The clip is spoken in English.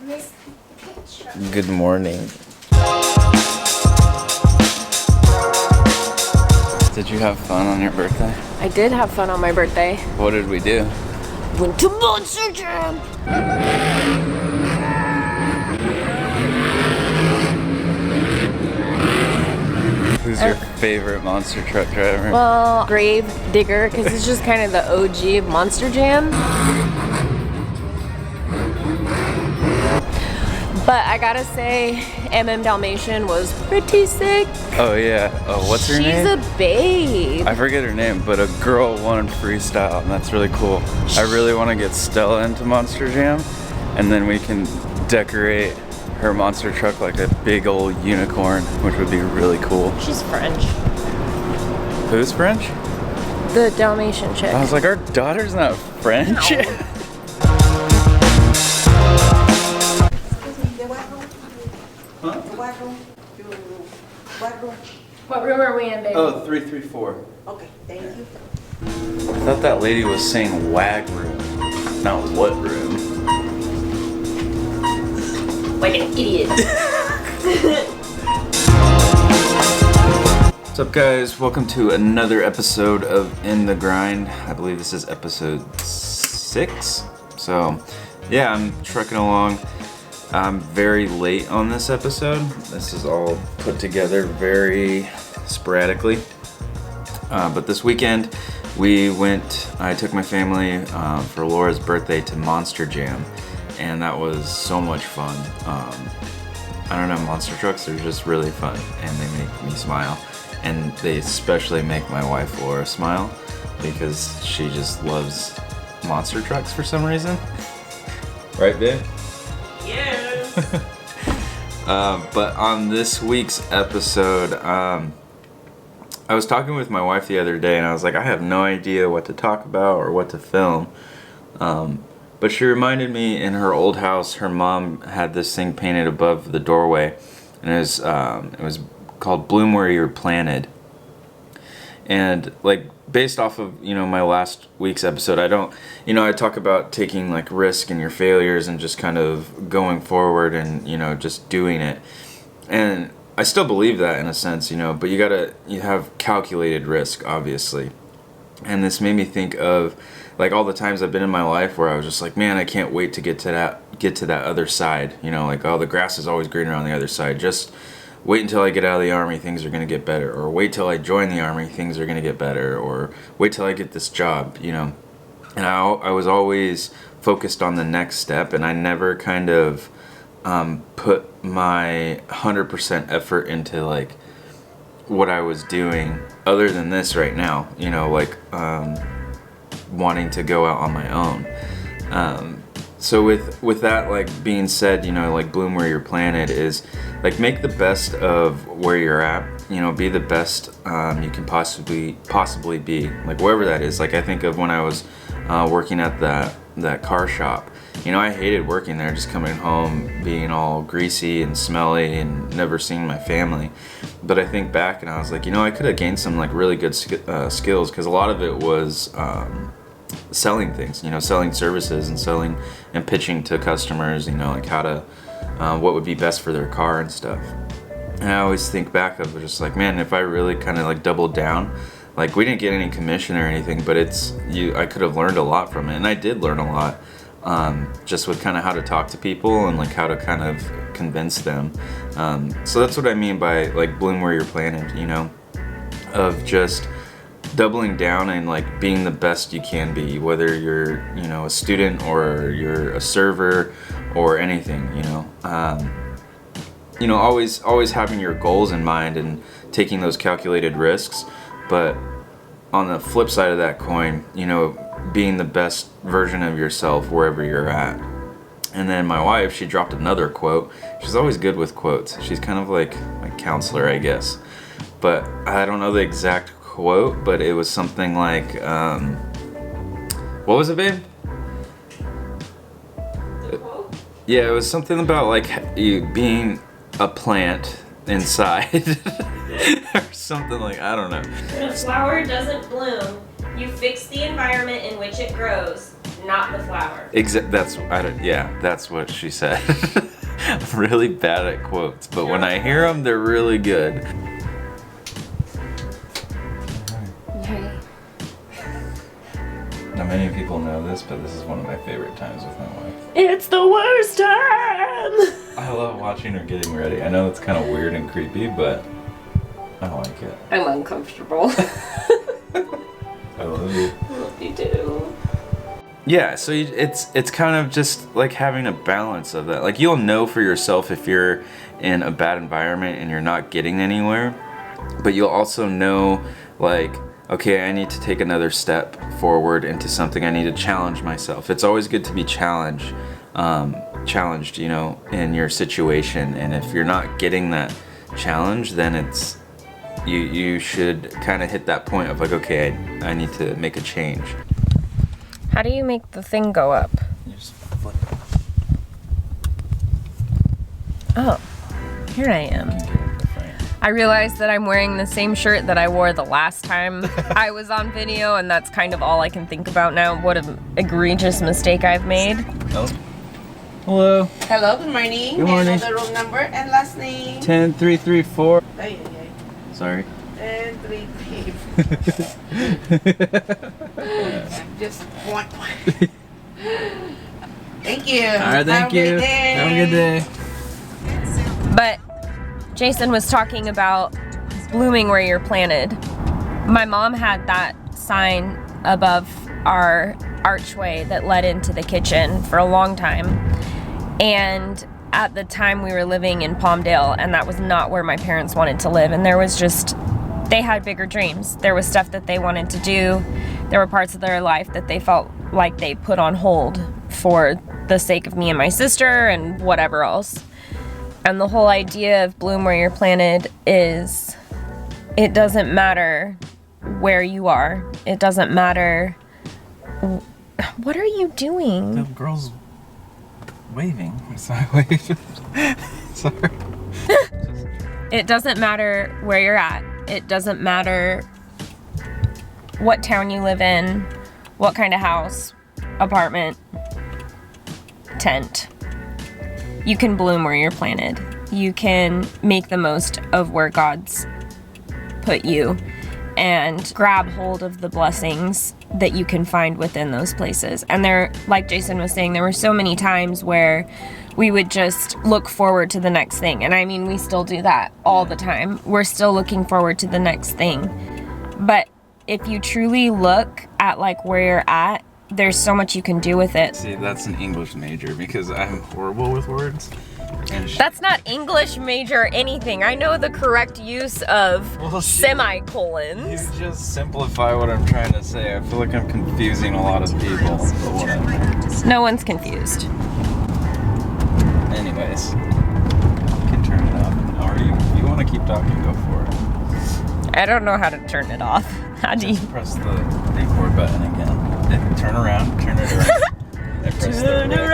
missed the picture. Good morning. Did you have fun on your birthday? I did have fun on my birthday. What did we do? Went to Monster Jam. Who's your favorite monster truck driver? Well, Grave Digger, because it's just kind of the OG of Monster Jam. But I gotta say, MM Dalmatian was pretty sick. Oh yeah. Oh, what's her name? She's a babe. I forget her name, but a girl won freestyle, and that's really cool. I really want to get Stella into Monster Jam, and then we can decorate her monster truck like a big old unicorn, which would be really cool. She's French. Who's French? The Dalmatian chick. I was like, our daughter's not French. No. What room are we in, baby? Oh, 334. Okay, thank you. I thought that lady was saying wag room, not what room. Like an idiot. What's up, guys? Welcome to another episode of In the Grind. I believe this is episode 6. So, yeah, I'm trucking along. I'm very late on this episode. This is all put together very sporadically. But this weekend, I took my family for Laura's birthday to Monster Jam, and that was so much fun. I don't know, monster trucks are just really fun, and they make me smile. And they especially make my wife Laura smile, because she just loves monster trucks for some reason. Right, babe? Yes. But on this week's episode, I was talking with my wife the other day, and I was like, I have no idea what to talk about or what to film. But she reminded me, in her old house, her mom had this thing painted above the doorway, and it was called "Bloom Where You're Planted." And like, based off of, my last week's episode, I talk about taking like risk in your failures and just kind of going forward and, just doing it. And I still believe that in a sense, but you have calculated risk, obviously. And this made me think of like all the times I've been in my life where I was just like, man, I can't wait to get to that other side. Like, oh, the grass is always greener on the other side. Just wait until I get out of the Army, things are going to get better. Or wait till I join the Army, things are going to get better. Or wait till I get this job, And I was always focused on the next step, and I never kind of put my 100% effort into like what I was doing other than this right now, wanting to go out on my own. So with that like being said, like bloom where you're planted is like make the best of where you're at, be the best you can possibly be, like wherever that is. Like I think of when I was working at that car shop. I hated working there, just coming home being all greasy and smelly and never seeing my family. But I think back and I was like, I could have gained some like really good skills, because a lot of it was selling things, selling services and selling and pitching to customers, like how to, what would be best for their car and stuff. And I always think back of just like, man, if I really kind of like doubled down, like we didn't get any commission or anything, but I could have learned a lot from it. And I did learn a lot, just with kind of how to talk to people and like how to kind of convince them. So that's what I mean by like bloom where you're planted, of just doubling down and like being the best you can be, whether you're a student or you're a server or anything. Always having your goals in mind and taking those calculated risks, but on the flip side of that coin, being the best version of yourself wherever you're at. And then my wife, she dropped another quote. She's always good with quotes. She's kind of like my counselor, I guess, but I don't know the exact quote, but it was something like, what was it, babe? The quote? Yeah, it was something about like you being a plant inside or something, like, I don't know. When a flower doesn't bloom, you fix the environment in which it grows, not the flower. That's what she said. I'm really bad at quotes, but when I hear them, they're really good. Okay. Now, many people know this, but this is one of my favorite times with my wife. It's the worst time! I love watching her getting ready. I know it's kind of weird and creepy, but I like it. I'm uncomfortable. I love you. I love you too. Yeah, so it's kind of just like having a balance of that. Like, you'll know for yourself if you're in a bad environment and you're not getting anywhere, but you'll also know, like, okay, I need to take another step forward into something. I need to challenge myself. It's always good to be challenged, you know, in your situation. And if you're not getting that challenge, then it's you should kind of hit that point of like, okay, I need to make a change. How do you make the thing go up? You just flip Oh, here I am. I realized that I'm wearing the same shirt that I wore the last time I was on video, and that's kind of all I can think about now. What an egregious mistake I've made. Oh. Hello. Hello, good morning. Good morning. May I know the room number and last name? 10334. Ay. Sorry. 10334. Just one. Thank you. All right, thank you. Have a good day. But Jason was talking about blooming where you're planted. My mom had that sign above our archway that led into the kitchen for a long time. And at the time we were living in Palmdale, and that was not where my parents wanted to live. And there was just, they had bigger dreams. There was stuff that they wanted to do. There were parts of their life that they felt like they put on hold for the sake of me and my sister and whatever else. And the whole idea of bloom where you're planted is, it doesn't matter where you are. It doesn't matter. What are you doing? The girl's waving. Sorry, waving. Sorry. It doesn't matter where you're at. It doesn't matter what town you live in, what kind of house, apartment, tent. You can bloom where you're planted. You can make the most of where God's put you and grab hold of the blessings that you can find within those places. And there, like Jason was saying, there were so many times where we would just look forward to the next thing. And I mean, we still do that all the time. We're still looking forward to the next thing. But if you truly look at like where you're at, there's so much you can do with it. See, that's an English major because I'm horrible with words. And That's not English major anything. I know the correct use of Well, semicolons. You just simplify what I'm trying to say. I feel like I'm confusing a lot of people. But whatever. No one's confused. Anyways, you can turn it off. Or if you want to keep talking, go for it. I don't know how to turn it off. How do you? Just press the record button again. Then turn around, turn it around. And press the red